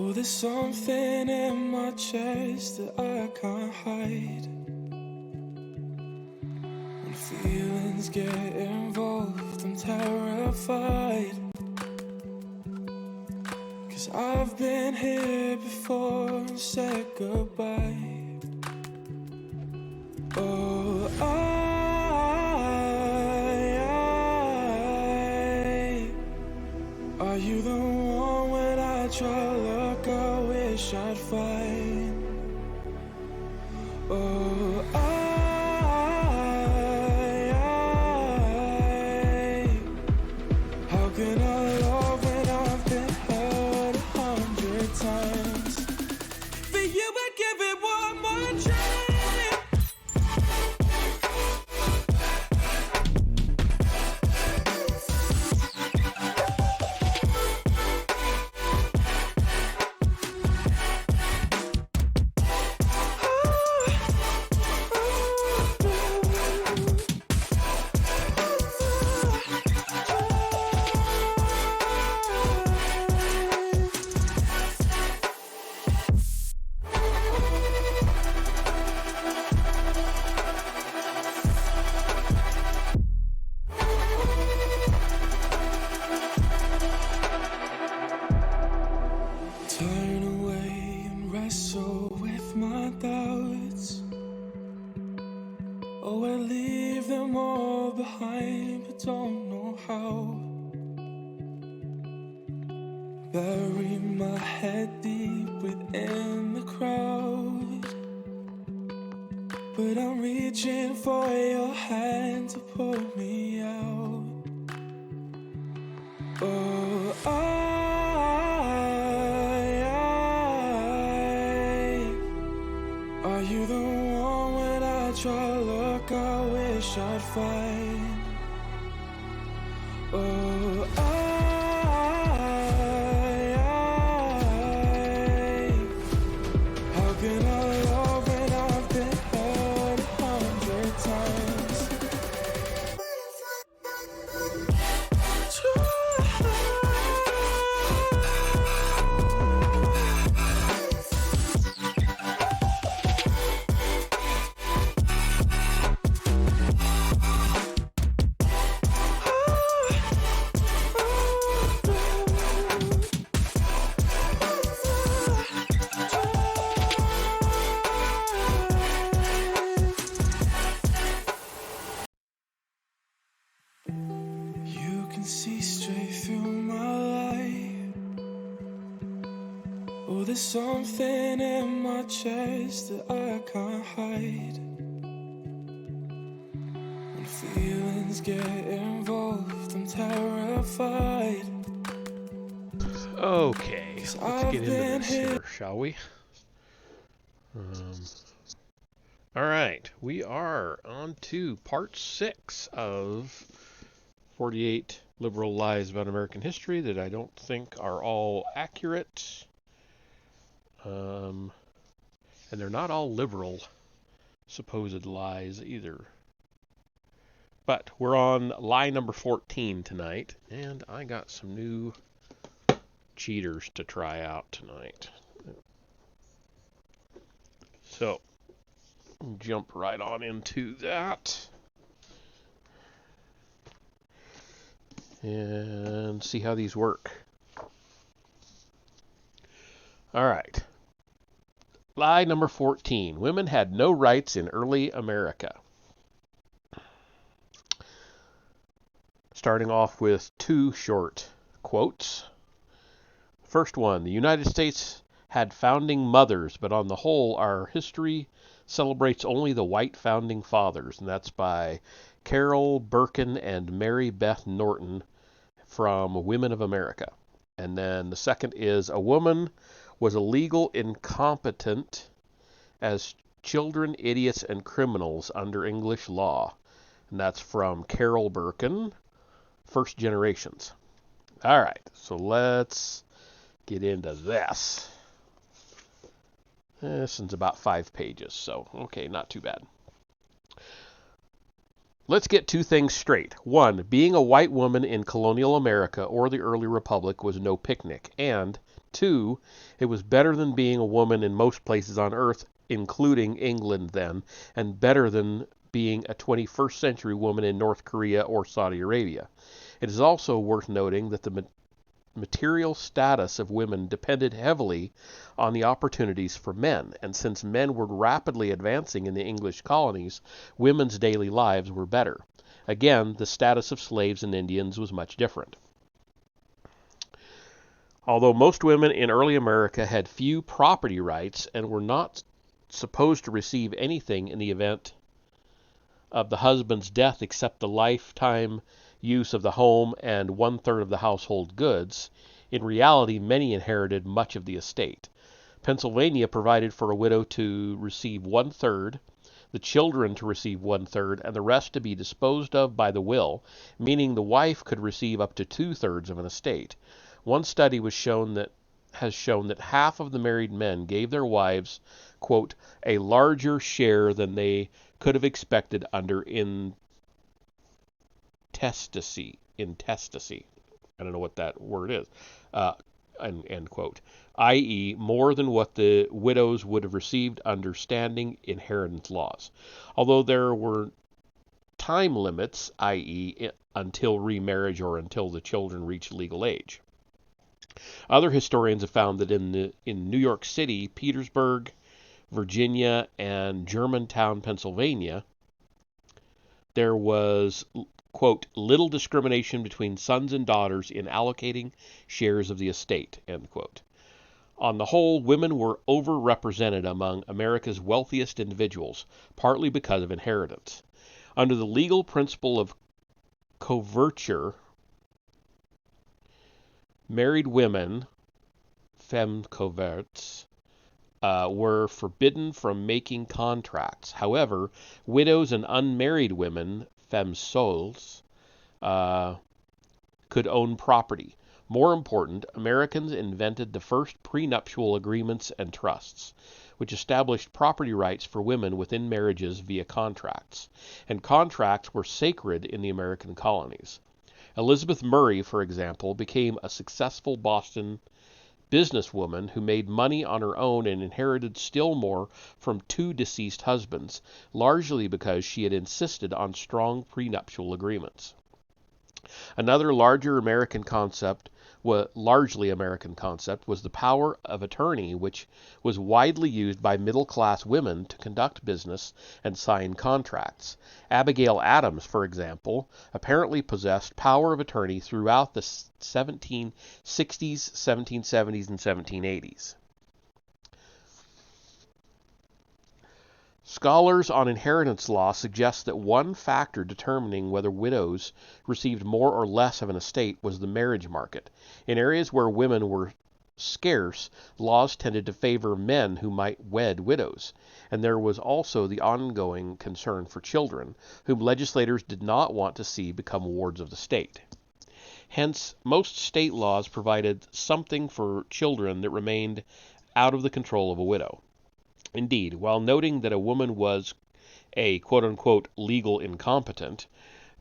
Oh, there's something in my chest that I can't hide. When feelings get involved, I'm terrified. 'Cause I've been here before and said goodbye. Oh, are you the one when I try to look, I wish I'd find? Oh, how can I love when I've been hurt 100 times? For you, I'd give it one more try. Turn away and wrestle with my doubts. Oh, I leave them all behind, but don't know how. Bury my head deep within the crowd, but I'm reaching for your hand to pull me out. Oh, are you the one when I try to look, I wish I'd find? Oh, how can I love when I've been hurt 100 times? You can see straight through my life. Oh, there's something in my chest that I can't hide. When feelings get involved, I'm terrified. Okay, let's get into this here, shall we? All right, we are on to part 6 of 48 liberal lies about American history that I don't think are all accurate. And they're not all liberal supposed lies either. But we're on lie number 14 tonight, and I got some new cheaters to try out tonight. So, jump right on into that. And see how these work. All right. Lie number 14. Women had no rights in early America. Starting off with 2 short quotes. First one, the United States had founding mothers, but on the whole, our history celebrates only the white founding fathers. And that's by Carol Birkin and Mary Beth Norton from Women of America. And then the second is, a woman was a legal incompetent as children, idiots, and criminals under English law. And that's from Carol Birkin, First Generations. All right, so let's get into this. This one's about 5 pages, so okay, not too bad. Let's get 2 things straight. 1, being a white woman in colonial America or the early republic was no picnic. And 2, it was better than being a woman in most places on earth, including England then, and better than being a 21st century woman in North Korea or Saudi Arabia. It is also worth noting that the material status of women depended heavily on the opportunities for men, and since men were rapidly advancing in the English colonies, women's daily lives were better. Again, the status of slaves and Indians was much different. Although most women in early America had few property rights and were not supposed to receive anything in the event of the husband's death except the lifetime use of the home and 1/3 of the household goods, in reality many inherited much of the estate. Pennsylvania provided for a widow to receive 1/3, the children to receive 1/3, and the rest to be disposed of by the will, meaning the wife could receive up to 2/3 of an estate. One study has shown that half of the married men gave their wives, quote, a larger share than they could have expected under intestacy. I don't know what that word is. End quote. I.e., more than what the widows would have received under standing inheritance laws. Although there were time limits, i.e., until remarriage or until the children reached legal age. Other historians have found that in New York City, Petersburg, Virginia, and Germantown, Pennsylvania, there was, quote, little discrimination between sons and daughters in allocating shares of the estate, end quote. On the whole, women were overrepresented among America's wealthiest individuals, partly because of inheritance. Under the legal principle of coverture, married women, femme covertes, were forbidden from making contracts. However, widows and unmarried women, femmes seules, could own property. More important, Americans invented the first prenuptial agreements and trusts, which established property rights for women within marriages via contracts, and contracts were sacred in the American colonies. Elizabeth Murray, for example, became a successful Boston businesswoman who made money on her own and inherited still more from 2 deceased husbands, largely because she had insisted on strong prenuptial agreements. Another largely American concept was the power of attorney, which was widely used by middle-class women to conduct business and sign contracts. Abigail Adams, for example, apparently possessed power of attorney throughout the 1760s, 1770s, and 1780s. Scholars on inheritance law suggest that one factor determining whether widows received more or less of an estate was the marriage market. In areas where women were scarce, laws tended to favor men who might wed widows, and there was also the ongoing concern for children, whom legislators did not want to see become wards of the state. Hence, most state laws provided something for children that remained out of the control of a widow. Indeed, while noting that a woman was a quote-unquote legal incompetent,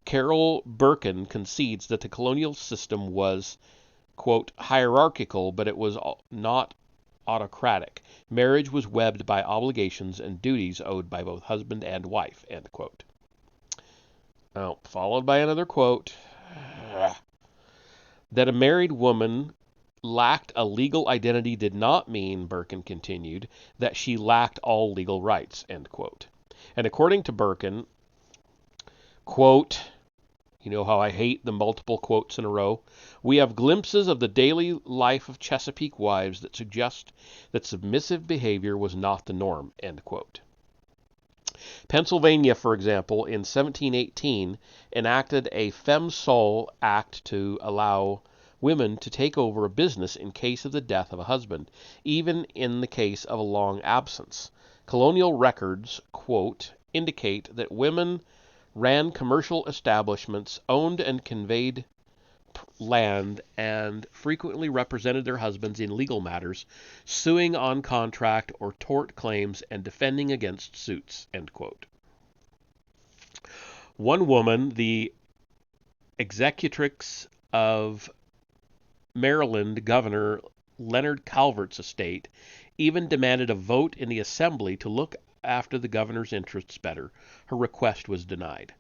Carol Birkin concedes that the colonial system was, quote, hierarchical, but it was not autocratic. Marriage was webbed by obligations and duties owed by both husband and wife, end quote. Now, followed by another quote, that a married woman lacked a legal identity did not mean, Birkin continued, that she lacked all legal rights, end quote. And according to Birkin, quote, you know how I hate the multiple quotes in a row, we have glimpses of the daily life of Chesapeake wives that suggest that submissive behavior was not the norm, end quote. Pennsylvania, for example, in 1718 enacted a Femme Sole Act to allow women to take over a business in case of the death of a husband, even in the case of a long absence. Colonial records, quote, indicate that women ran commercial establishments, owned and conveyed land, and frequently represented their husbands in legal matters, suing on contract or tort claims and defending against suits, end quote. One woman, the executrix of Maryland Governor Leonard Calvert's estate even demanded a vote in the assembly to look after the governor's interests better. Her request was denied.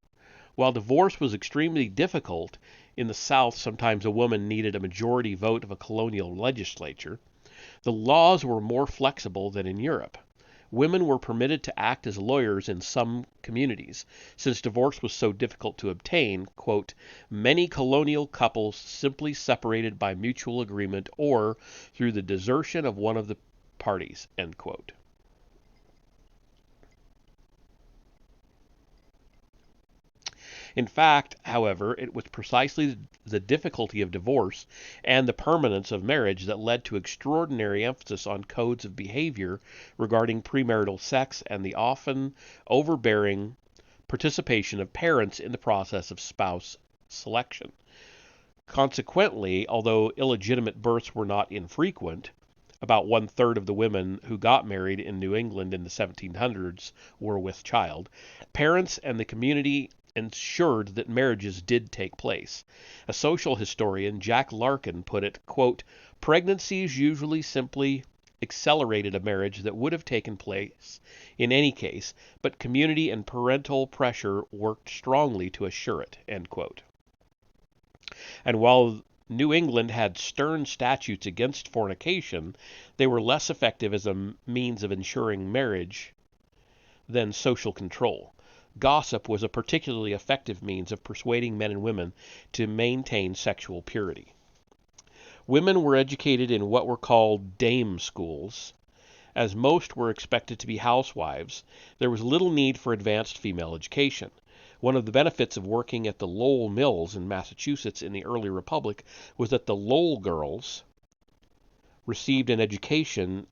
While divorce was extremely difficult, in the South sometimes a woman needed a majority vote of a colonial legislature, the laws were more flexible than in Europe. Women were permitted to act as lawyers in some communities. Since divorce was so difficult to obtain, quote, many colonial couples simply separated by mutual agreement or through the desertion of one of the parties, end quote. In fact, however, it was precisely the difficulty of divorce and the permanence of marriage that led to extraordinary emphasis on codes of behavior regarding premarital sex and the often overbearing participation of parents in the process of spouse selection. Consequently, although illegitimate births were not infrequent, about one-third of the women who got married in New England in the 1700s were with child, parents and the community ensured that marriages did take place. A social historian, Jack Larkin, put it, quote, pregnancies usually simply accelerated a marriage that would have taken place in any case, but community and parental pressure worked strongly to assure it, end quote. And while New England had stern statutes against fornication, they were less effective as a means of ensuring marriage than social control. Gossip was a particularly effective means of persuading men and women to maintain sexual purity. Women were educated in what were called dame schools. As most were expected to be housewives, there was little need for advanced female education. One of the benefits of working at the Lowell Mills in Massachusetts in the early Republic was that the Lowell girls received an education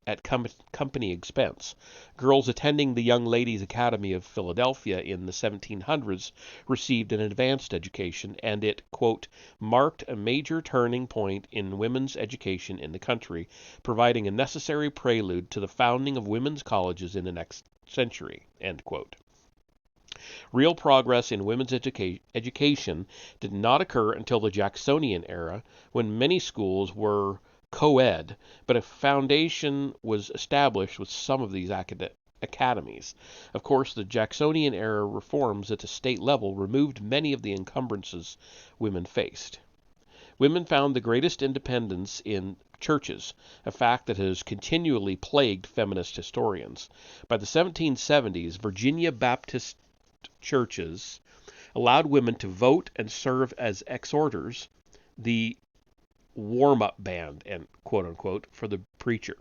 at company expense. Girls attending the Young Ladies' Academy of Philadelphia in the 1700s received an advanced education, and it, quote, marked a major turning point in women's education in the country, providing a necessary prelude to the founding of women's colleges in the next century, end quote. Real progress in women's education did not occur until the Jacksonian era, when many schools were co-ed, but a foundation was established with some of these academies. Of course, the Jacksonian era reforms at the state level removed many of the encumbrances women faced. Women found the greatest independence in churches, a fact that has continually plagued feminist historians. By the 1770s, Virginia Baptist churches allowed women to vote and serve as exhorters, the warm-up band, and quote unquote, for the preacher.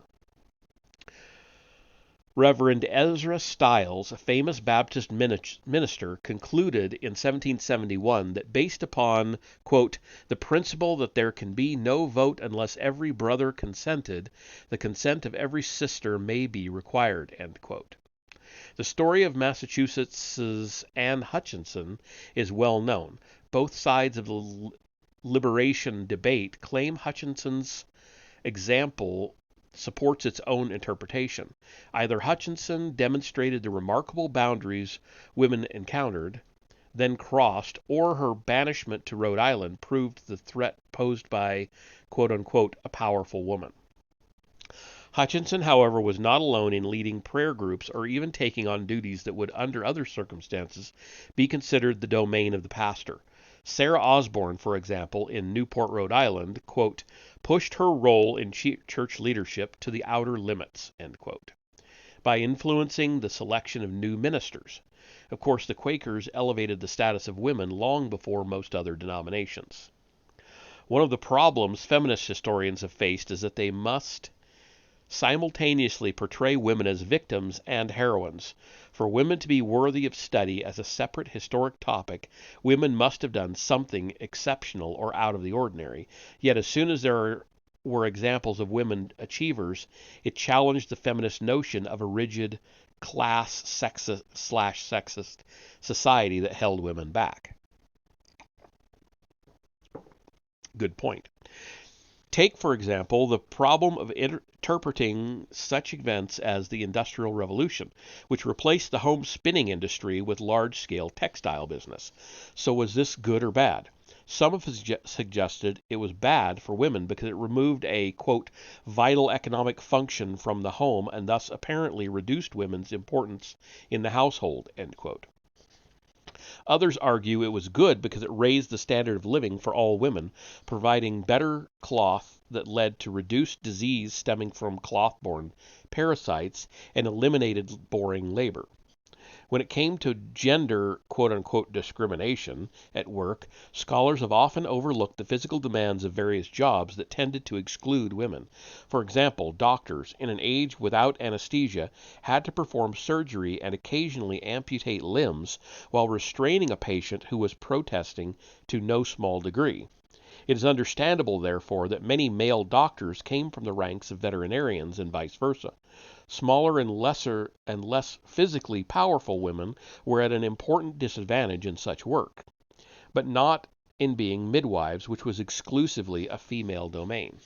Reverend Ezra Stiles, a famous Baptist minister, concluded in 1771 that based upon, quote, the principle that there can be no vote unless every brother consented, the consent of every sister may be required, end quote. The story of Massachusetts' Anne Hutchinson is well known. Both sides of the liberation debate claim Hutchinson's example supports its own interpretation. Either Hutchinson demonstrated the remarkable boundaries women encountered, then crossed, or her banishment to Rhode Island proved the threat posed by, quote unquote, a powerful woman. Hutchinson, however, was not alone in leading prayer groups or even taking on duties that would, under other circumstances, be considered the domain of the pastor. Sarah Osborne, for example, in Newport, Rhode Island, quote, pushed her role in church leadership to the outer limits, end quote, by influencing the selection of new ministers. Of course, the Quakers elevated the status of women long before most other denominations. One of the problems feminist historians have faced is that they must simultaneously portray women as victims and heroines. For women to be worthy of study as a separate historic topic, women must have done something exceptional or out of the ordinary. Yet as soon as there were examples of women achievers, it challenged the feminist notion of a rigid class sexist society that held women back. Good point. Take, for example, the problem of interpreting such events as the Industrial Revolution, which replaced the home spinning industry with large-scale textile business. So was this good or bad? Some have suggested it was bad for women because it removed a, quote, vital economic function from the home and thus apparently reduced women's importance in the household, end quote. Others argue it was good because it raised the standard of living for all women, providing better cloth that led to reduced disease stemming from cloth-borne parasites and eliminated boring labor. When it came to gender quote-unquote discrimination at work, scholars have often overlooked the physical demands of various jobs that tended to exclude women. For example, doctors, in an age without anesthesia, had to perform surgery and occasionally amputate limbs while restraining a patient who was protesting to no small degree. It is understandable, therefore, that many male doctors came from the ranks of veterinarians and vice versa. Smaller and less physically powerful women were at an important disadvantage in such work, but not in being midwives, which was exclusively a female domain.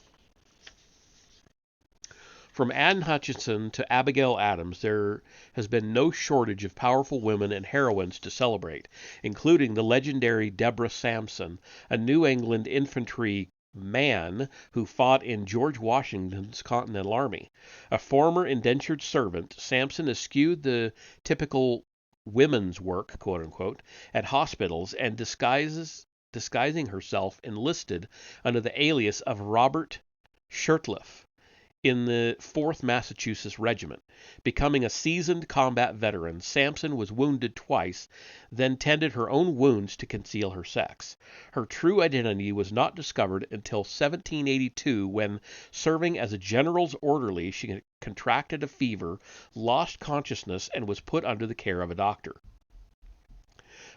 From Anne Hutchinson to Abigail Adams, there has been no shortage of powerful women and heroines to celebrate, including the legendary Deborah Sampson, a New England infantry man who fought in George Washington's Continental Army. A former indentured servant, Sampson eschewed the typical women's work, quote unquote, at hospitals and disguising herself enlisted under the alias of Robert Shirtliff in the 4th Massachusetts Regiment. Becoming a seasoned combat veteran, Sampson was wounded twice, then tended her own wounds to conceal her sex. Her true identity was not discovered until 1782 when, serving as a general's orderly, she contracted a fever, lost consciousness, and was put under the care of a doctor.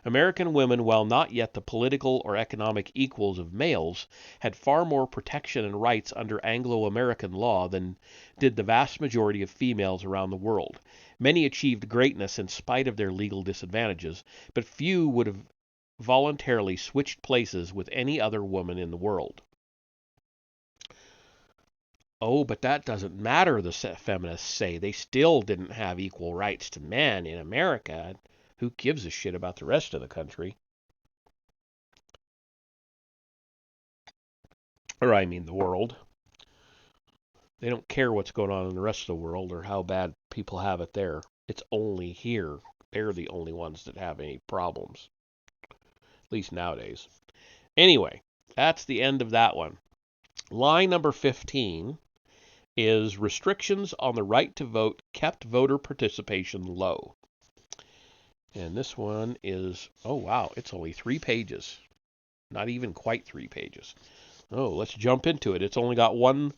American women, while not yet the political or economic equals of males, had far more protection and rights under Anglo-American law than did the vast majority of females around the world. Many achieved greatness in spite of their legal disadvantages, but few would have voluntarily switched places with any other woman in the world. Oh, but that doesn't matter, the feminists say. They still didn't have equal rights to men in America. Who gives a shit about the rest of the country? Or I mean the world. They don't care what's going on in the rest of the world or how bad people have it there. It's only here. They're the only ones that have any problems. At least nowadays. Anyway, that's the end of that one. Line number 15 is restrictions on the right to vote kept voter participation low. And this one is, oh wow, it's only 3 pages. Not even quite 3 pages. Oh, let's jump into it. It's only got one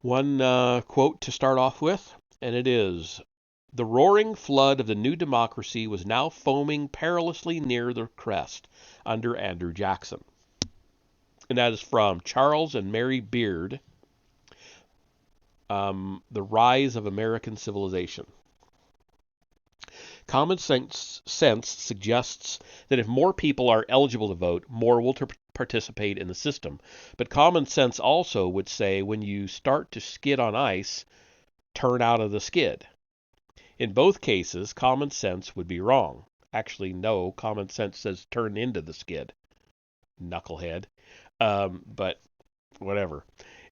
quote to start off with, and it is, "The roaring flood of the new democracy was now foaming perilously near the crest under Andrew Jackson." And that is from Charles and Mary Beard, The Rise of American Civilization. Common sense suggests that if more people are eligible to vote, more will participate in the system. But common sense also would say when you start to skid on ice, turn out of the skid. In both cases, common sense would be wrong. Actually, no, common sense says turn into the skid. Knucklehead. But whatever.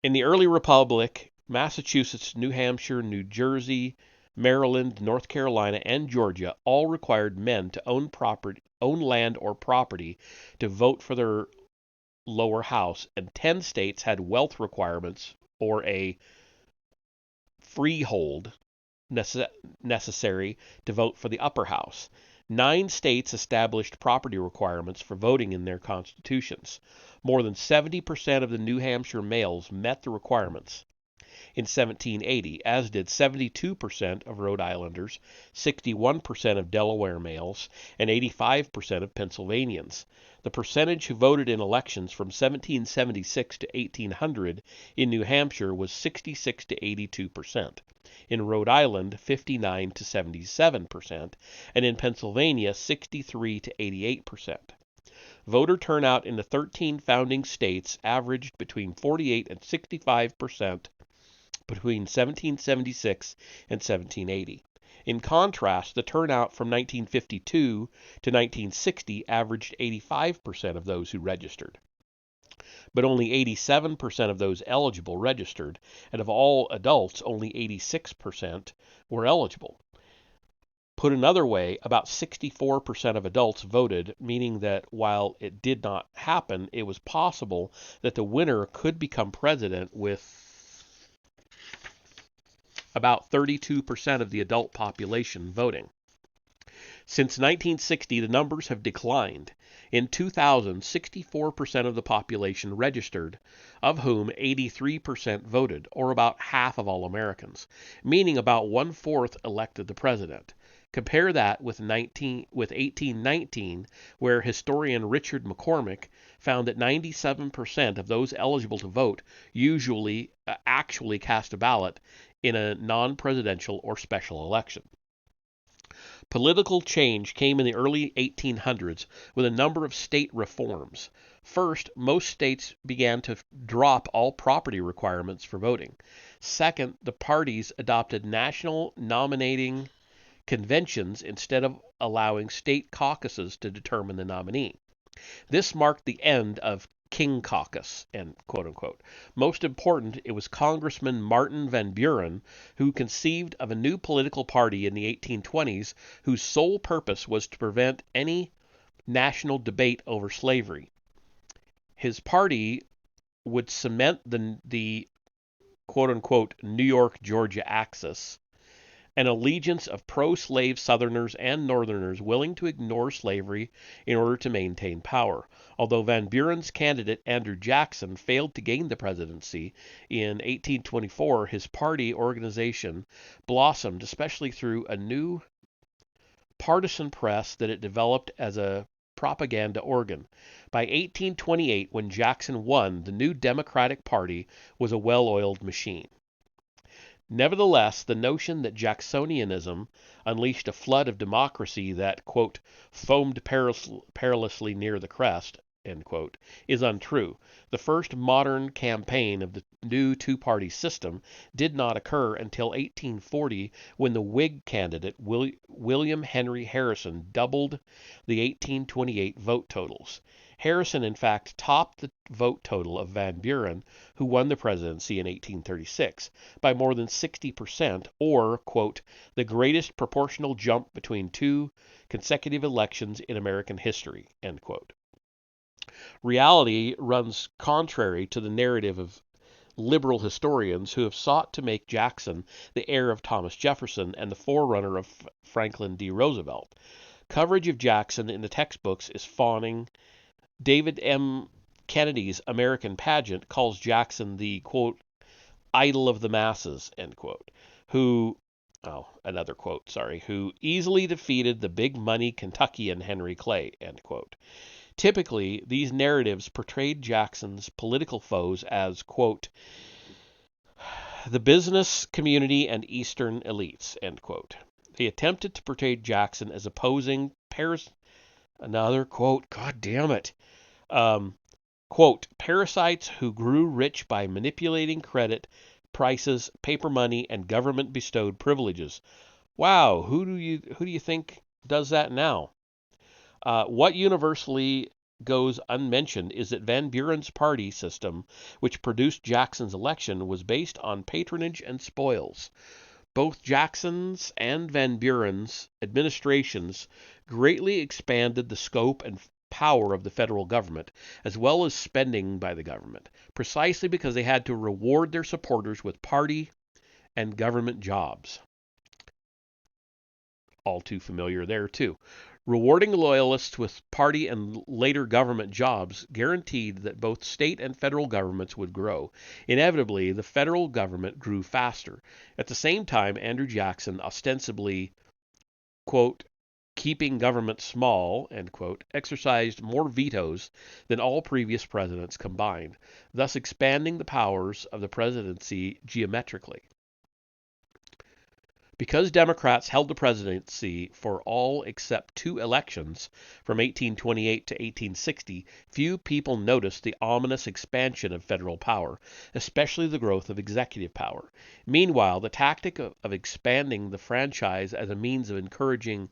In the early republic, Massachusetts, New Hampshire, New Jersey, Maryland, North Carolina, and Georgia all required men to own land or property to vote for their lower house, and 10 states had wealth requirements or a freehold necessary to vote for the upper house. 9 states established property requirements for voting in their constitutions. More than 70% of the New Hampshire males met the requirements in 1780, as did 72% of Rhode Islanders, 61% of Delaware males, and 85% of Pennsylvanians. The percentage who voted in elections from 1776 to 1800 in New Hampshire was 66 to 82%. In Rhode Island, 59 to 77%, and in Pennsylvania, 63 to 88%. Voter turnout in the 13 founding states averaged between 48 and 65% between 1776 and 1780. In contrast, the turnout from 1952 to 1960 averaged 85% of those who registered. But only 87% of those eligible registered, and of all adults, only 86% were eligible. Put another way, about 64% of adults voted, meaning that while it did not happen, it was possible that the winner could become president with about 32% of the adult population voting. Since 1960, the numbers have declined. In 2000, 64% of the population registered, of whom 83% voted, or about half of all Americans, meaning about one-fourth elected the president. Compare that with 1819, where historian Richard McCormick found that 97% of those eligible to vote actually cast a ballot in a non-presidential or special election. Political change came in the early 1800s with a number of state reforms. First, most states began to drop all property requirements for voting. Second, the parties adopted national nominating conventions instead of allowing state caucuses to determine the nominee. This marked the end of King Caucus, and quote unquote. Most important, it was Congressman Martin Van Buren who conceived of a new political party in the 1820s whose sole purpose was to prevent any national debate over slavery. His party would cement the quote unquote New York-Georgia axis, an allegiance of pro-slave Southerners and Northerners willing to ignore slavery in order to maintain power. Although Van Buren's candidate Andrew Jackson failed to gain the presidency in 1824, his party organization blossomed, especially through a new partisan press that it developed as a propaganda organ. By 1828, when Jackson won, the new Democratic Party was a well-oiled machine. Nevertheless, the notion that Jacksonianism unleashed a flood of democracy that, quote, foamed perilously near the crest, end quote, is untrue. The first modern campaign of the new two-party system did not occur until 1840, when the Whig candidate William Henry Harrison doubled the 1828 vote totals. Harrison, in fact, topped the vote total of Van Buren, who won the presidency in 1836, by more than 60%, or, quote, the greatest proportional jump between two consecutive elections in American history, end quote. Reality runs contrary to the narrative of liberal historians who have sought to make Jackson the heir of Thomas Jefferson and the forerunner of Franklin D. Roosevelt. Coverage of Jackson in the textbooks is fawning. David M. Kennedy's American Pageant calls Jackson the, quote, idol of the masses, end quote, who easily defeated the big money Kentuckian Henry Clay, end quote. Typically, these narratives portrayed Jackson's political foes as, quote, the business community and Eastern elites, end quote. They attempted to portray Jackson as opposing another quote, God damn it, quote, parasites who grew rich by manipulating credit, prices, paper money, and government-bestowed privileges. Wow, who do you think does that now? What universally goes unmentioned is that Van Buren's party system, which produced Jackson's election, was based on patronage and spoils. Both Jackson's and Van Buren's administrations greatly expanded the scope and power of the federal government, as well as spending by the government, precisely because they had to reward their supporters with party and government jobs. All too familiar there, too. Rewarding loyalists with party and later government jobs guaranteed that both state and federal governments would grow. Inevitably, the federal government grew faster. At the same time, Andrew Jackson, ostensibly, quote, keeping government small, end quote, exercised more vetoes than all previous presidents combined, thus expanding the powers of the presidency geometrically. Because Democrats held the presidency for all except 2 elections from 1828 to 1860, few people noticed the ominous expansion of federal power, especially the growth of executive power. Meanwhile, the tactic of expanding the franchise as a means of encouraging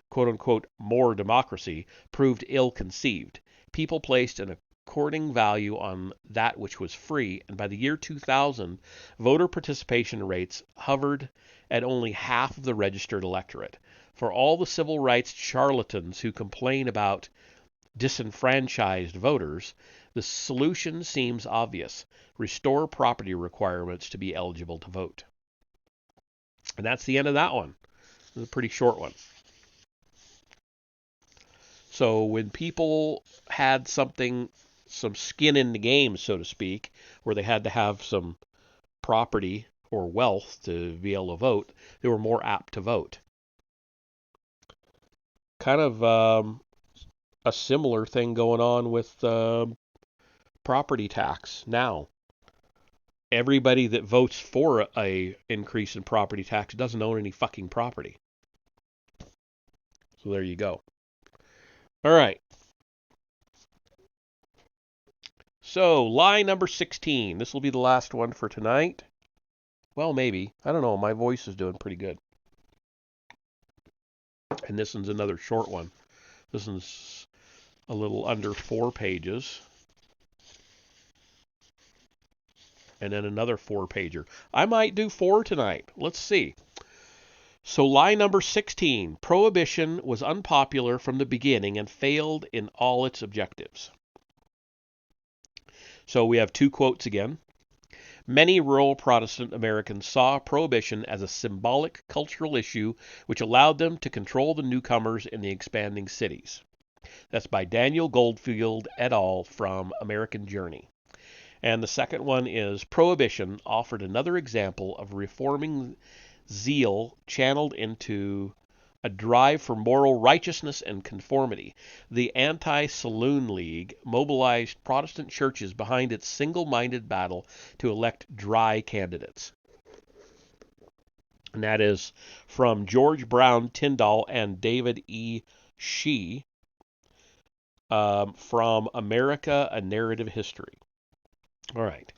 quote-unquote more democracy proved ill-conceived. People placed an according value on that which was free, and by the year 2000, voter participation rates hovered at only half of the registered electorate. For all the civil rights charlatans who complain about disenfranchised voters, the solution seems obvious. Restore property requirements to be eligible to vote. And that's the end of that one. It was a pretty short one. So when people had some skin in the game, so to speak, where they had to have some property or wealth to be able to vote, they were more apt to vote. Kind of a similar thing going on with property tax now. Everybody that votes for a increase in property tax doesn't own any fucking property. So there you go. All right. So, lie number 16. This will be the last one for tonight. Well, maybe. I don't know. My voice is doing pretty good. And this one's another short one. This one's a little under 4 pages. And then another 4-pager. I might do 4 tonight. Let's see. So lie number 16. Prohibition was unpopular from the beginning and failed in all its objectives. So we have 2 quotes again. Many rural Protestant Americans saw prohibition as a symbolic cultural issue which allowed them to control the newcomers in the expanding cities. That's by Daniel Goldfield et al. From American Journey. And the second one is Prohibition offered another example of reforming zeal channeled into a drive for moral righteousness and conformity. The Anti-Saloon League mobilized Protestant churches behind its single-minded battle to elect dry candidates. And that is from George Brown Tyndall and David E. Shee from America, A Narrative History. All right.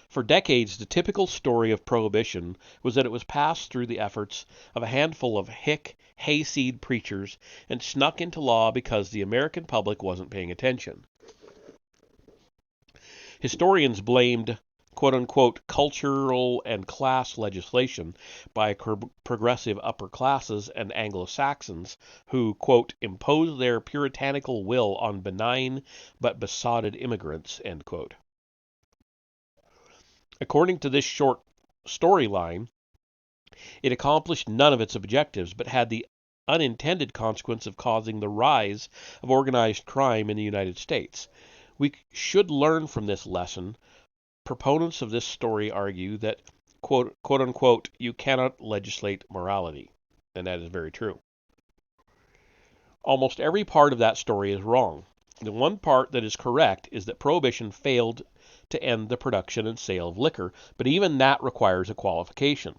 For decades, the typical story of Prohibition was that it was passed through the efforts of a handful of hick, hayseed preachers and snuck into law because the American public wasn't paying attention. Historians blamed quote-unquote cultural and class legislation by progressive upper classes and Anglo-Saxons who, quote, imposed their puritanical will on benign but besotted immigrants, end quote. According to this short storyline, it accomplished none of its objectives, but had the unintended consequence of causing the rise of organized crime in the United States. We should learn from this lesson. Proponents of this story argue that, quote unquote, you cannot legislate morality. And that is very true. Almost every part of that story is wrong. The one part that is correct is that Prohibition failed to end the production and sale of liquor, but even that requires a qualification.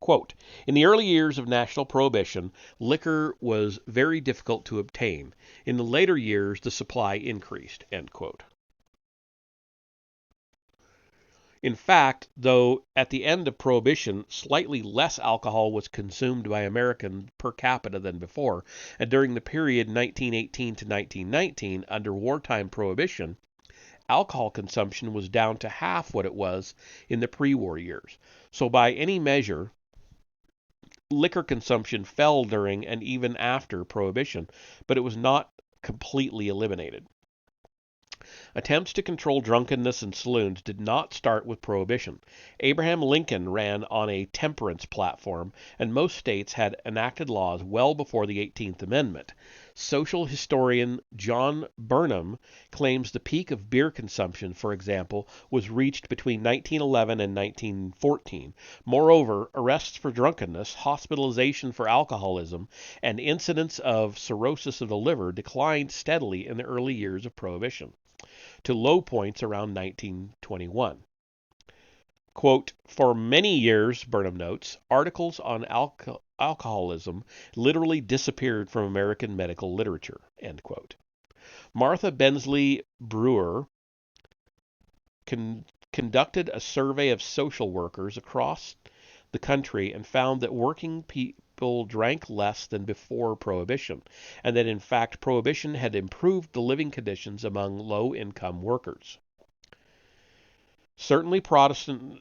Quote, in the early years of national prohibition, liquor was very difficult to obtain. In the later years, the supply increased, end quote. In fact, though at the end of Prohibition, slightly less alcohol was consumed by Americans per capita than before, and during the period 1918 to 1919, under wartime Prohibition, alcohol consumption was down to half what it was in the pre-war years. So by any measure, liquor consumption fell during and even after Prohibition, but it was not completely eliminated. Attempts to control drunkenness in saloons did not start with Prohibition. Abraham Lincoln ran on a temperance platform, and most states had enacted laws well before the 18th Amendment. Social historian John Burnham claims the peak of beer consumption, for example, was reached between 1911 and 1914. Moreover, arrests for drunkenness, hospitalization for alcoholism, and incidents of cirrhosis of the liver declined steadily in the early years of Prohibition, to low points around 1921. Quote, for many years, Burnham notes, articles on alcoholism literally disappeared from American medical literature, end quote. Martha Bensley Brewer conducted a survey of social workers across the country and found that working people drank less than before Prohibition, and that in fact Prohibition had improved the living conditions among low-income workers. Certainly Protestant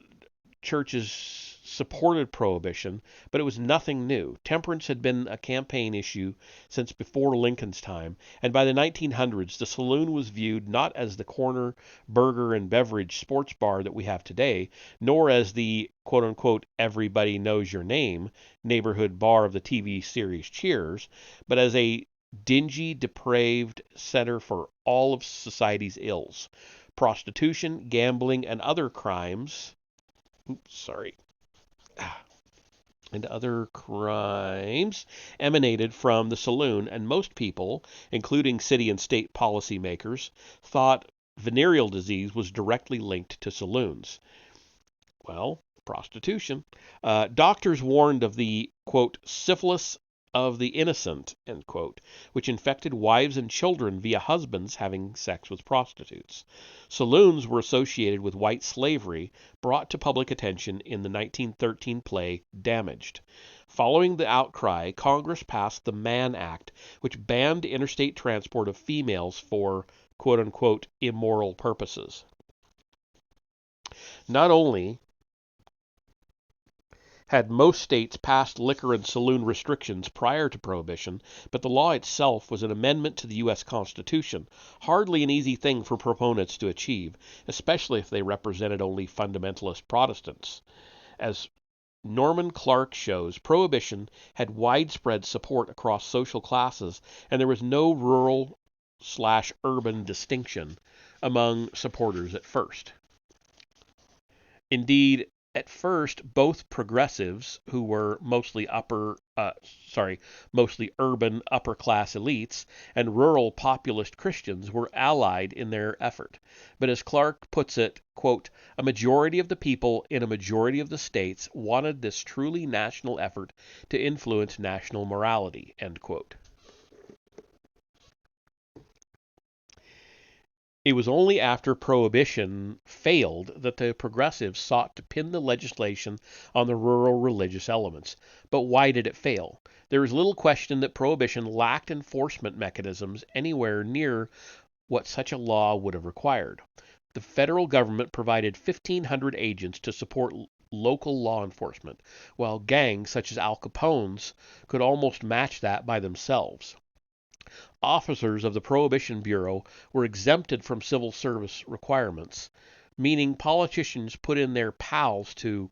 churches supported Prohibition, but it was nothing new. Temperance had been a campaign issue since before Lincoln's time, and by the 1900s the saloon was viewed not as the corner burger and beverage sports bar that we have today, nor as the quote-unquote everybody knows your name neighborhood bar of the TV series Cheers, but as a dingy, depraved center for all of society's ills. Prostitution, gambling, and other crimes and other crimes emanated from the saloon, and most people, including city and state policymakers, thought venereal disease was directly linked to saloons. Well, prostitution. Doctors warned of the, quote, syphilis of the innocent, end quote, which infected wives and children via husbands having sex with prostitutes. Saloons were associated with white slavery, brought to public attention in the 1913 play Damaged. Following the outcry, Congress passed the Mann Act, which banned interstate transport of females for quote-unquote immoral purposes. Not only had most states passed liquor and saloon restrictions prior to Prohibition, but the law itself was an amendment to the U.S. Constitution, hardly an easy thing for proponents to achieve, especially if they represented only fundamentalist Protestants. As Norman Clark shows, Prohibition had widespread support across social classes, and there was no rural/urban distinction among supporters at first. Indeed, at first, both progressives, who were mostly urban upper-class elites, and rural populist Christians were allied in their effort. But as Clark puts it, quote, a majority of the people in a majority of the states wanted this truly national effort to influence national morality, end quote. It was only after Prohibition failed that the progressives sought to pin the legislation on the rural religious elements. But why did it fail? There is little question that Prohibition lacked enforcement mechanisms anywhere near what such a law would have required. The federal government provided 1,500 agents to support local law enforcement, while gangs such as Al Capone's could almost match that by themselves. Officers of the Prohibition Bureau were exempted from civil service requirements, meaning politicians put in their pals to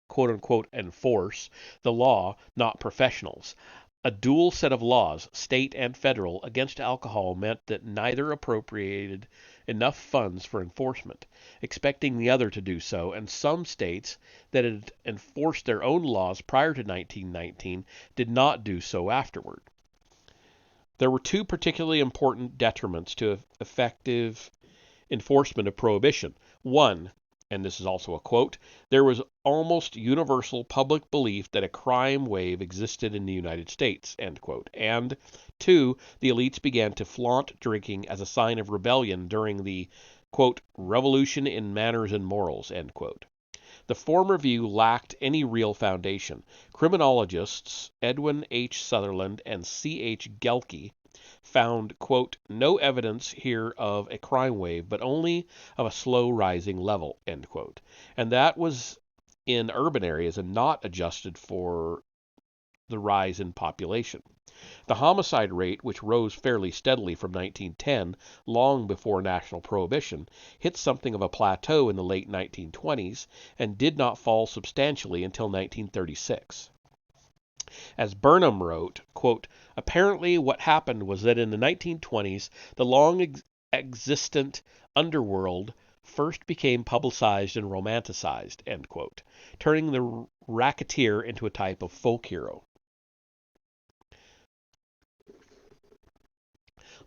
quote-unquote enforce the law, not professionals. A dual set of laws, state and federal, against alcohol meant that neither appropriated enough funds for enforcement, expecting the other to do so, and some states that had enforced their own laws prior to 1919 did not do so afterward. There were two particularly important detriments to effective enforcement of Prohibition. One, and this is also a quote, there was almost universal public belief that a crime wave existed in the United States, end quote. And two, the elites began to flaunt drinking as a sign of rebellion during the, quote, revolution in manners and morals, end quote. The former view lacked any real foundation. Criminologists Edwin H. Sutherland and C. H. Gelke found, quote, no evidence here of a crime wave, but only of a slow rising level, end quote. And that was in urban areas and not adjusted for the rise in population. The homicide rate, which rose fairly steadily from 1910, long before national prohibition, hit something of a plateau in the late 1920s and did not fall substantially until 1936. As Burnham wrote, quote, apparently what happened was that in the 1920s, the long-existent underworld first became publicized and romanticized, end quote, turning the racketeer into a type of folk hero.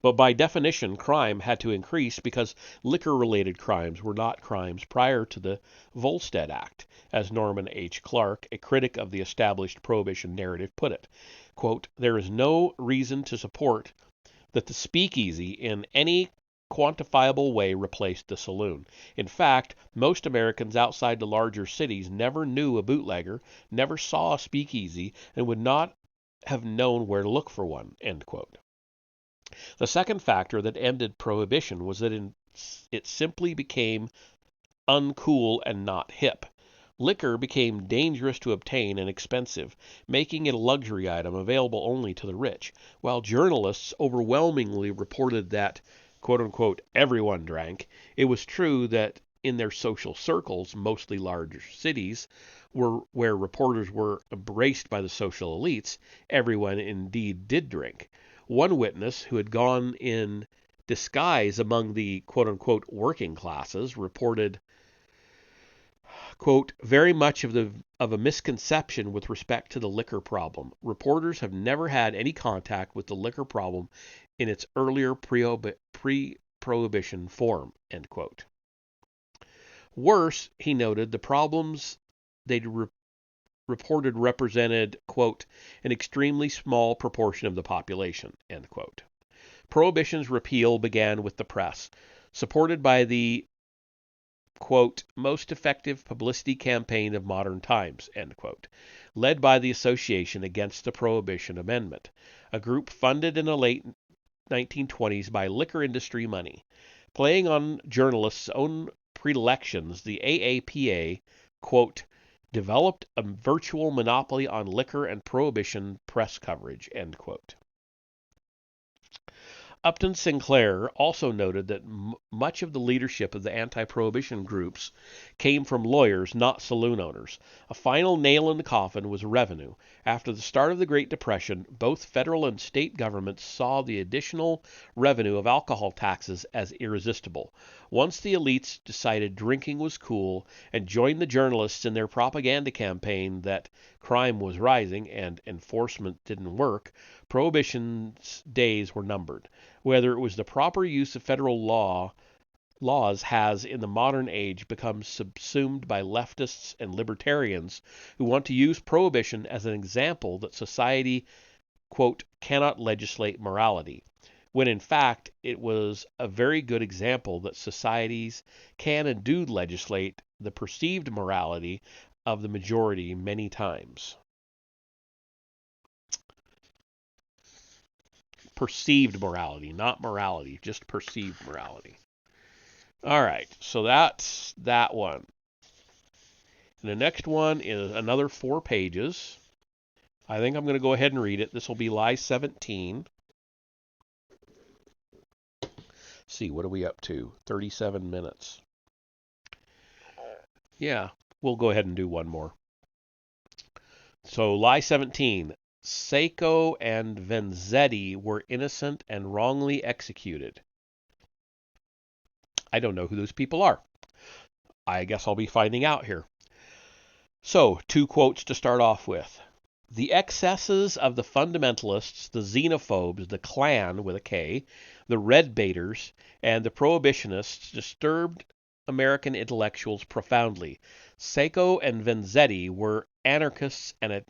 But by definition, crime had to increase because liquor-related crimes were not crimes prior to the Volstead Act, as Norman H. Clark, a critic of the established prohibition narrative, put it. Quote, "There is no reason to support that the speakeasy in any quantifiable way replaced the saloon. In fact, most Americans outside the larger cities never knew a bootlegger, never saw a speakeasy, and would not have known where to look for one." End quote. The second factor that ended prohibition was that it simply became uncool and not hip. Liquor became dangerous to obtain and expensive, making it a luxury item available only to the rich, while journalists overwhelmingly reported that, quote-unquote, everyone drank. It was true that in their social circles, mostly larger cities, where reporters were embraced by the social elites, everyone indeed did drink. One witness, who had gone in disguise among the quote-unquote working classes, reported, quote, "very much of a misconception with respect to the liquor problem. Reporters have never had any contact with the liquor problem in its earlier pre-prohibition form," end quote. Worse, he noted, the problems they reported represented, quote, "an extremely small proportion of the population," end quote. Prohibition's repeal began with the press, supported by the, quote, "most effective publicity campaign of modern times," end quote, led by the Association Against the Prohibition Amendment, a group funded in the late 1920s by liquor industry money. Playing on journalists' own predilections, the AAPA, quote, "developed a virtual monopoly on liquor and prohibition press coverage," end quote. Upton Sinclair also noted that much of the leadership of the anti-prohibition groups came from lawyers, not saloon owners. A final nail in the coffin was revenue. After the start of the Great Depression, both federal and state governments saw the additional revenue of alcohol taxes as irresistible. Once the elites decided drinking was cool and joined the journalists in their propaganda campaign that crime was rising and enforcement didn't work, prohibition's days were numbered. Whether it was the proper use of federal laws has in the modern age become subsumed by leftists and libertarians who want to use prohibition as an example that society, quote, "cannot legislate morality," when in fact it was a very good example that societies can and do legislate the perceived morality of the majority many times. Perceived morality, not morality, just perceived morality. All right, so that's that one. And the next one is another 4 pages. I think I'm going to go ahead and read it. This will be lie 17. Let's see, what are we up to? 37 minutes. Yeah, we'll go ahead and do one more. So, lie 17. Seiko and Vanzetti were innocent and wrongly executed. I don't know who those people are. I guess I'll be finding out here. So, 2 quotes to start off with. "The excesses of the fundamentalists, the xenophobes, the Klan with a K, the red baiters, and the prohibitionists disturbed American intellectuals profoundly. Seiko and Vanzetti were anarchists and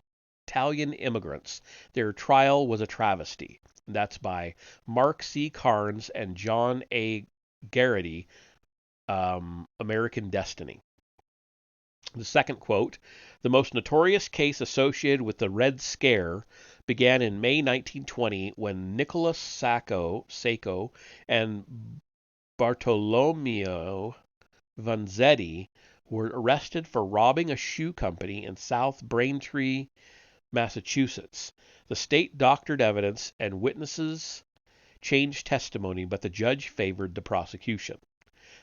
Italian immigrants. Their trial was a travesty." That's by Mark C. Carnes and John A. Garrity, American Destiny. The second quote, "The most notorious case associated with the Red Scare began in May 1920 when Nicholas Seiko and Bartolomeo Vanzetti were arrested for robbing a shoe company in South Braintree, Massachusetts. The state doctored evidence and witnesses changed testimony, but the judge favored the prosecution."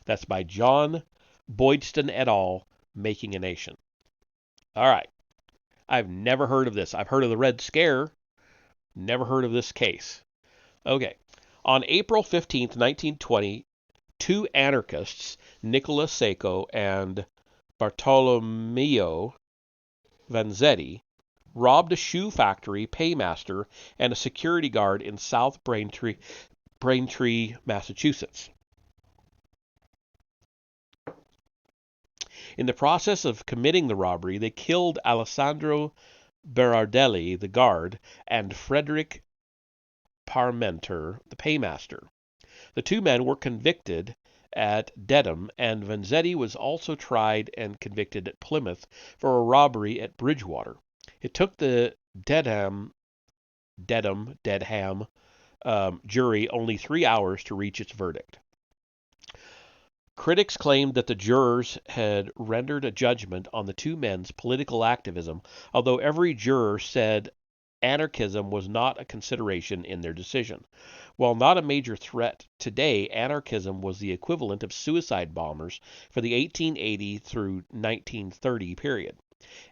That's by John Boydston et al., Making a Nation. All right. I've never heard of this. I've heard of the Red Scare. Never heard of this case. Okay. On April 15th, 1920, 2 anarchists, Nicholas Seiko and Bartolomeo Vanzetti, robbed a shoe factory paymaster and a security guard in South Braintree, Braintree, Massachusetts. In the process of committing the robbery, they killed Alessandro Berardelli, the guard, and Frederick Parmenter, the paymaster. The two men were convicted at Dedham, and Vanzetti was also tried and convicted at Plymouth for a robbery at Bridgewater. It took the Dedham jury only 3 hours to reach its verdict. Critics claimed that the jurors had rendered a judgment on the two men's political activism, although every juror said anarchism was not a consideration in their decision. While not a major threat today, anarchism was the equivalent of suicide bombers for the 1880 through 1930 period.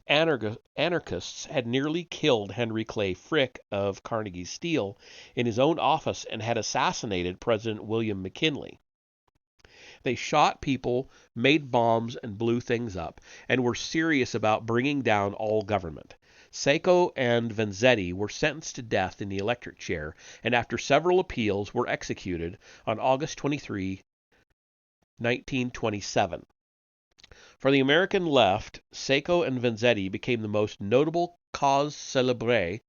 Anarchists had nearly killed Henry Clay Frick of Carnegie Steel in his own office and had assassinated President William McKinley. They shot people, made bombs, and blew things up, and were serious about bringing down all government. Seco and Vanzetti were sentenced to death in the electric chair, and after several appeals were executed on August 23, 1927. For the American left, Seco and Vanzetti became the most notable cause célèbre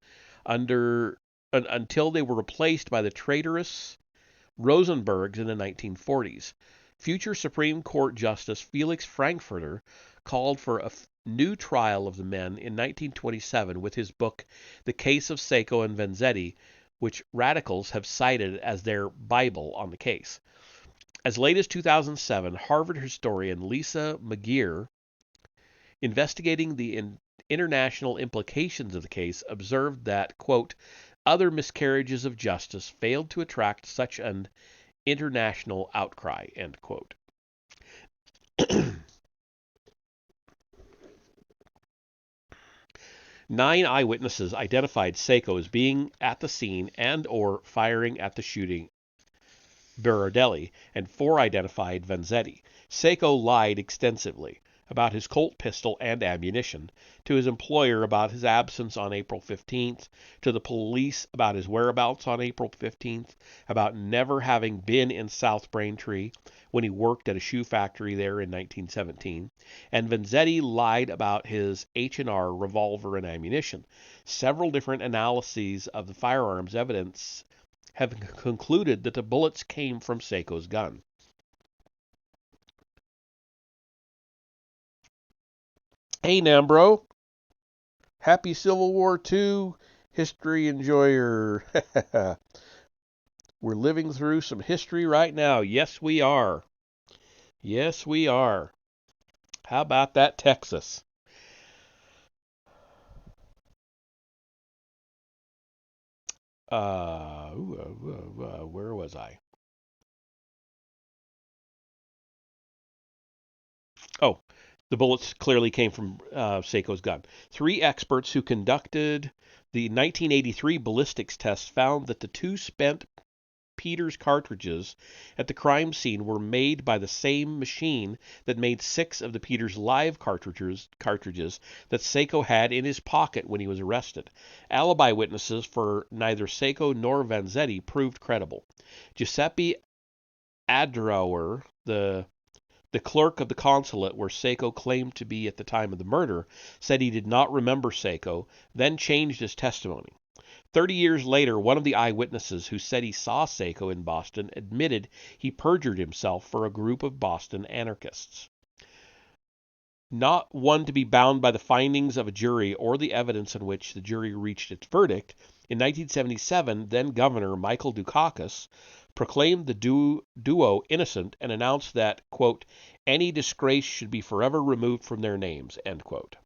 until they were replaced by the traitorous Rosenbergs in the 1940s. Future Supreme Court Justice Felix Frankfurter called for a new trial of the men in 1927 with his book The Case of Seco and Vanzetti, which radicals have cited as their Bible on the case. As late as 2007, Harvard historian Lisa McGeer, investigating the international implications of the case, observed that, quote, other miscarriages of justice failed to attract such an international outcry, end quote. 9 eyewitnesses identified Seco as being at the scene and or firing at the shooting Berardelli, and 4 identified Vanzetti. Seco lied extensively about his Colt pistol and ammunition, to his employer about his absence on April 15th, to the police about his whereabouts on April 15th, about never having been in South Braintree when he worked at a shoe factory there in 1917, and Vanzetti lied about his H&R revolver and ammunition. Several different analyses of the firearms evidence have concluded that the bullets came from Seco's gun. Hey, Nambro. Happy Civil War II history enjoyer. We're living through some history right now. Yes, we are. Yes, we are. How about that, Texas? Where was I? Oh, the bullets clearly came from Seco's gun. 3 experts who conducted the 1983 ballistics test found that the 2 spent Peters cartridges at the crime scene were made by the same machine that made 6 of the Peters live cartridges that Seco had in his pocket when he was arrested. Alibi witnesses for neither Seco nor Vanzetti proved credible. Giuseppe Adrauer, the clerk of the consulate where Seco claimed to be at the time of the murder, said he did not remember Seco, then changed his testimony. 30 years later, one of the eyewitnesses who said he saw Seco in Boston admitted he perjured himself for a group of Boston anarchists. Not one to be bound by the findings of a jury or the evidence on which the jury reached its verdict, in 1977, then-Governor Michael Dukakis proclaimed the duo innocent and announced that, quote, any disgrace should be forever removed from their names, end quote.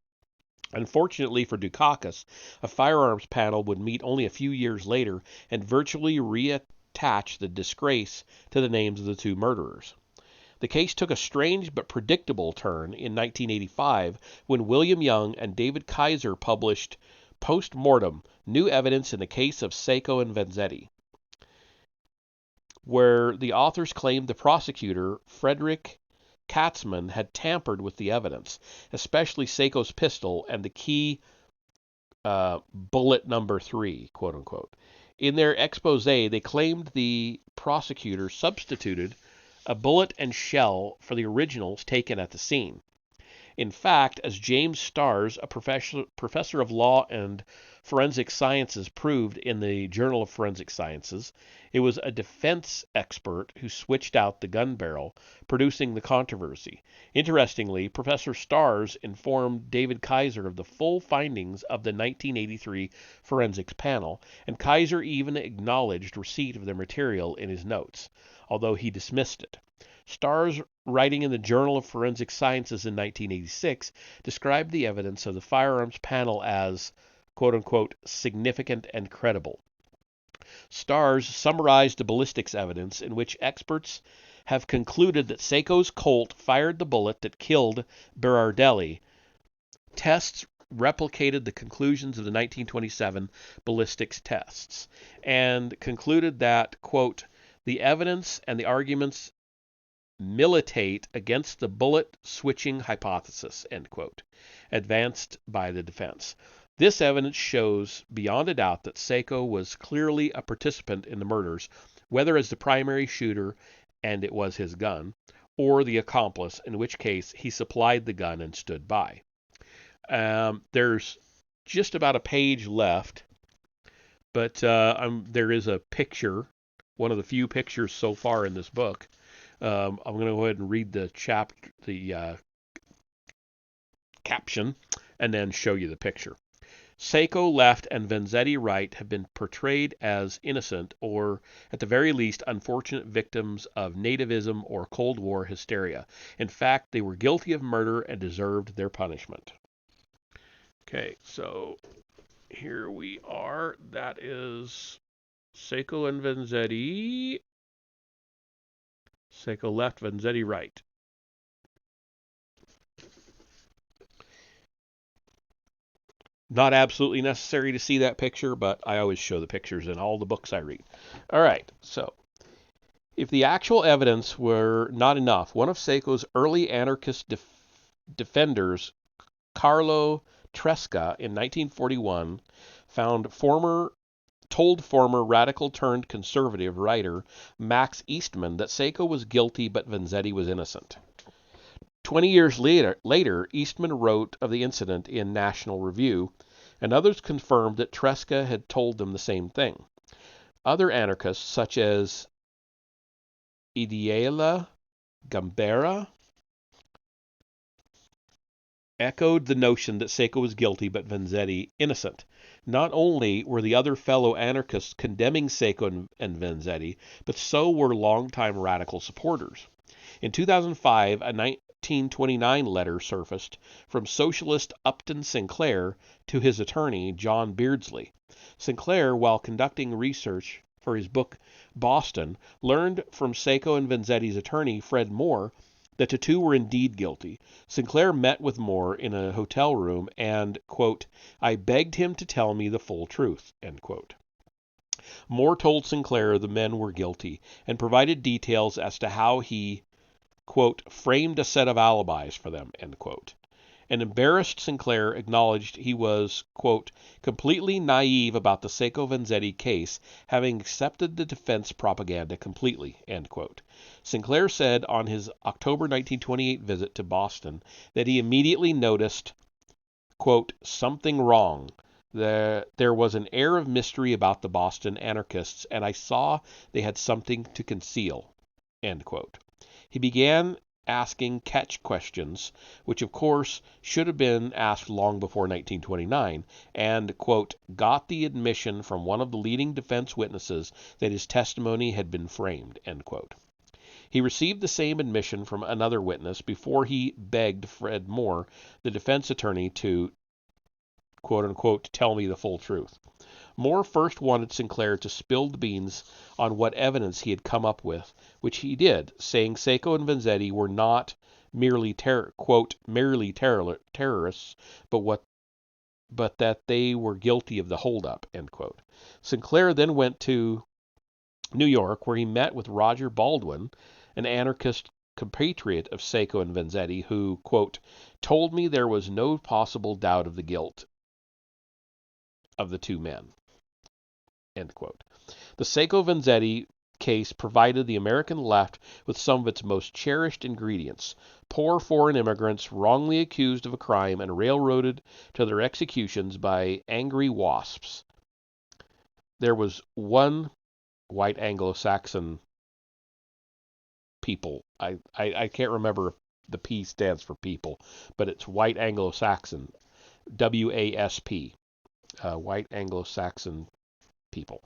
Unfortunately for Dukakis, a firearms panel would meet only a few years later and virtually reattach the disgrace to the names of the 2 murderers. The case took a strange but predictable turn in 1985 when William Young and David Kaiser published Post-Mortem, New Evidence in the Case of Seco and Vanzetti, where the authors claimed the prosecutor, Frederick Katzman, had tampered with the evidence, especially Seco's pistol and the key bullet number 3, quote-unquote. In their expose, they claimed the prosecutor substituted a bullet and shell for the originals taken at the scene. In fact, as James Starrs, a professor of law and forensic sciences, proved in the Journal of Forensic Sciences, it was a defense expert who switched out the gun barrel, producing the controversy. Interestingly, Professor Starrs informed David Kaiser of the full findings of the 1983 forensics panel, and Kaiser even acknowledged receipt of their material in his notes, although he dismissed it. Starrs, writing in the Journal of Forensic Sciences in 1986, described the evidence of the firearms panel as, quote-unquote, significant and credible. Starrs summarized the ballistics evidence in which experts have concluded that Seiko's Colt fired the bullet that killed Berardelli. Tests replicated the conclusions of the 1927 ballistics tests and concluded that, quote, the evidence and the arguments militate against the bullet switching hypothesis, end quote, advanced by the defense. This evidence shows beyond a doubt that Seiko was clearly a participant in the murders, whether as the primary shooter, and it was his gun, or the accomplice, in which case he supplied the gun and stood by. There's just about a page left, but there is a picture, one of the few pictures so far in this book. I'm going to go ahead and read the caption and then show you the picture. Seiko left and Vanzetti right have been portrayed as innocent or, at the very least, unfortunate victims of nativism or Cold War hysteria. In fact, they were guilty of murder and deserved their punishment. Okay, so here we are. That is Seiko and Vanzetti. Seiko left, Vanzetti right. Not absolutely necessary to see that picture, but I always show the pictures in all the books I read. All right, so if the actual evidence were not enough, one of Seiko's early anarchist defenders, Carlo Tresca, in 1941, told former radical-turned-conservative writer Max Eastman that Seiko was guilty but Vanzetti was innocent. 20 years later, Eastman wrote of the incident in National Review, and others confirmed that Tresca had told them the same thing. Other anarchists, such as Ideala Gambera, echoed the notion that Seiko was guilty but Vanzetti innocent. Not only were the other fellow anarchists condemning Seiko and Vanzetti, but so were longtime radical supporters. In 2005, a 1929 letter surfaced from socialist Upton Sinclair to his attorney, John Beardsley. Sinclair, while conducting research for his book Boston, learned from Seiko and Vanzetti's attorney, Fred Moore, that the two were indeed guilty. Sinclair met with Moore in a hotel room and, quote, I begged him to tell me the full truth, end quote. Moore told Sinclair the men were guilty and provided details as to how he, quote, framed a set of alibis for them, end quote. An embarrassed Sinclair acknowledged he was, quote, completely naive about the Seiko-Vanzetti case, having accepted the defense propaganda completely, end quote. Sinclair said on his October 1928 visit to Boston that he immediately noticed, quote, something wrong. There was an air of mystery about the Boston anarchists, and I saw they had something to conceal, end quote. He began asking catch questions, which of course should have been asked long before 1929, and, quote, got the admission from one of the leading defense witnesses that his testimony had been framed, end quote. He received the same admission from another witness before he begged Fred Moore, the defense attorney, to, quote unquote, tell me the full truth. Moore first wanted Sinclair to spill the beans on what evidence he had come up with, which he did, saying Seiko and Vanzetti were not merely terrorists, but that they were guilty of the holdup, end quote. Sinclair then went to New York, where he met with Roger Baldwin, an anarchist compatriot of Seiko and Vanzetti, who, quote, told me there was no possible doubt of the guilt of the two men. End quote. The Seiko Vanzetti case provided the American left with some of its most cherished ingredients: poor foreign immigrants wrongly accused of a crime and railroaded to their executions by angry wasps. There was one white Anglo-Saxon people. I can't remember if the P stands for people, but it's white Anglo-Saxon, WASP, white Anglo-Saxon people.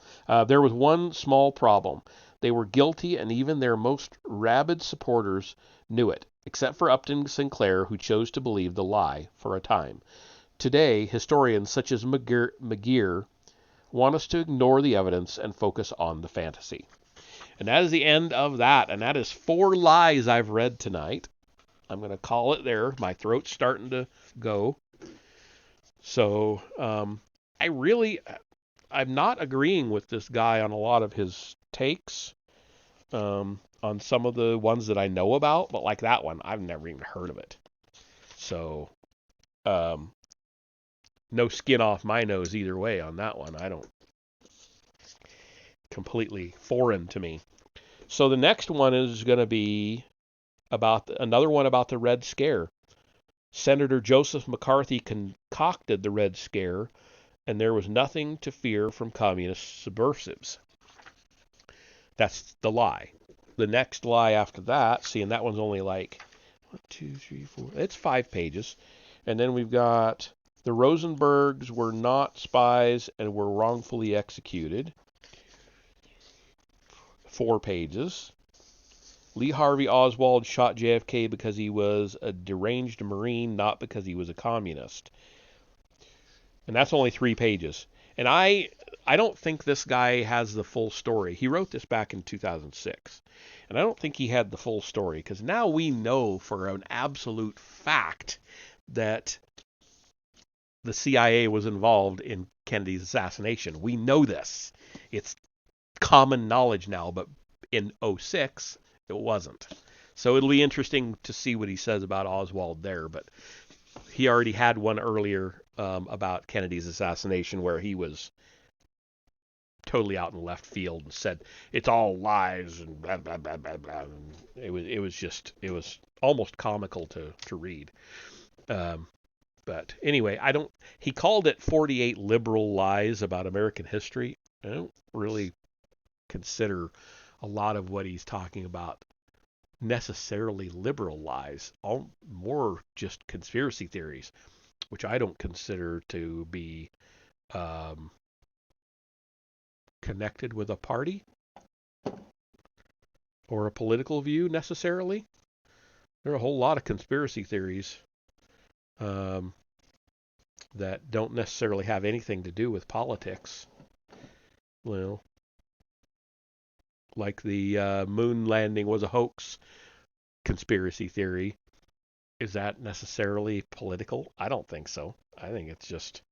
There was one small problem. They were guilty, and even their most rabid supporters knew it, except for Upton Sinclair, who chose to believe the lie for a time. Today, historians such as McGeer want us to ignore the evidence and focus on the fantasy. And that is the end of that, and that is 4 lies I've read tonight. I'm going to call it there. My throat's starting to go. So, I'm not agreeing with this guy on a lot of his takes, on some of the ones that I know about, but like that one, I've never even heard of it. So, no skin off my nose either way on that one. I don't, completely foreign to me. So the next one is going to be about another one about the Red Scare. Senator Joseph McCarthy concocted the Red Scare, and there was nothing to fear from communist subversives. That's the lie. The next lie after that, see, and that one's only like 1, 2, 3, 4. It's 5 pages. And then we've got the Rosenbergs were not spies and were wrongfully executed. 4 pages. Lee Harvey Oswald shot JFK because he was a deranged Marine, not because he was a communist. And that's only 3 pages. And I don't think this guy has the full story. He wrote this back in 2006. And I don't think he had the full story, because now we know for an absolute fact that the CIA was involved in Kennedy's assassination. We know this. It's common knowledge now, but in 2006, it wasn't. So it'll be interesting to see what he says about Oswald there, but he already had one earlier about Kennedy's assassination where he was totally out in left field and said it's all lies and blah blah blah blah blah. And it was almost comical to read. But anyway, he called it 48 liberal lies about American history. I don't really consider a lot of what he's talking about necessarily liberal lies, more just conspiracy theories, which I don't consider to be connected with a party or a political view necessarily. There are a whole lot of conspiracy theories that don't necessarily have anything to do with politics. Well, like the moon landing was a hoax conspiracy theory. Is that necessarily political? I don't think so. I think it's just...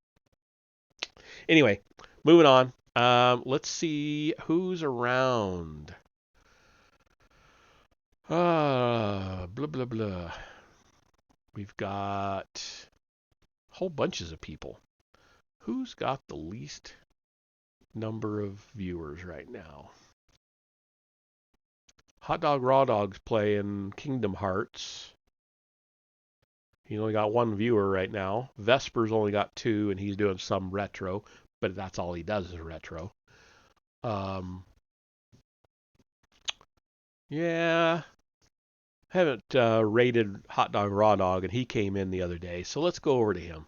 Anyway, moving on. Let's see who's around. Blah, blah, blah. We've got whole bunches of people. Who's got the least number of viewers right now? Hot Dog Raw Dog's playing Kingdom Hearts. He only got 1 viewer right now. Vesper's only got 2, and he's doing some retro, but that's all he does is retro. Yeah. Haven't rated Hot Dog Raw Dog, and he came in the other day, so let's go over to him.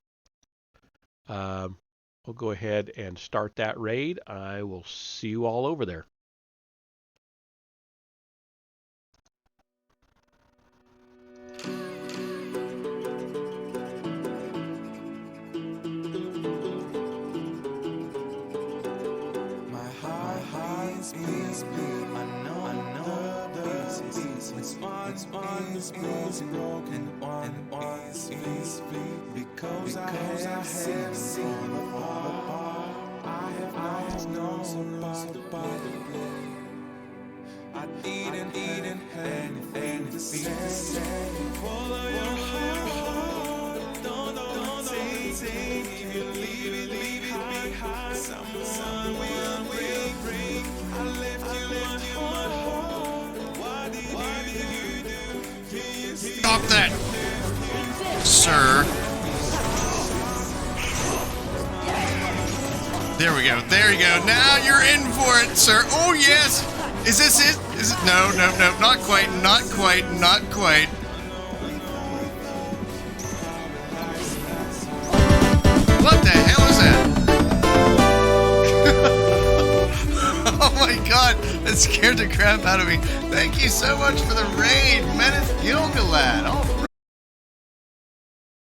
We'll go ahead and start that raid. I will see you all over there. Is broken and is because I have seen apart. I have known about the play. I didn't have anything to say. Follow your heart, don't take if you leave it behind. Someone will There we go. There you go. Now you're in for it, sir. Oh, yes. Is this it? Is it? No, no, no. Not quite. Not quite. Not quite. What the hell is that? Oh my god, that scared the crap out of me. Thank you so much for the raid, Menace Gilgalad. Oh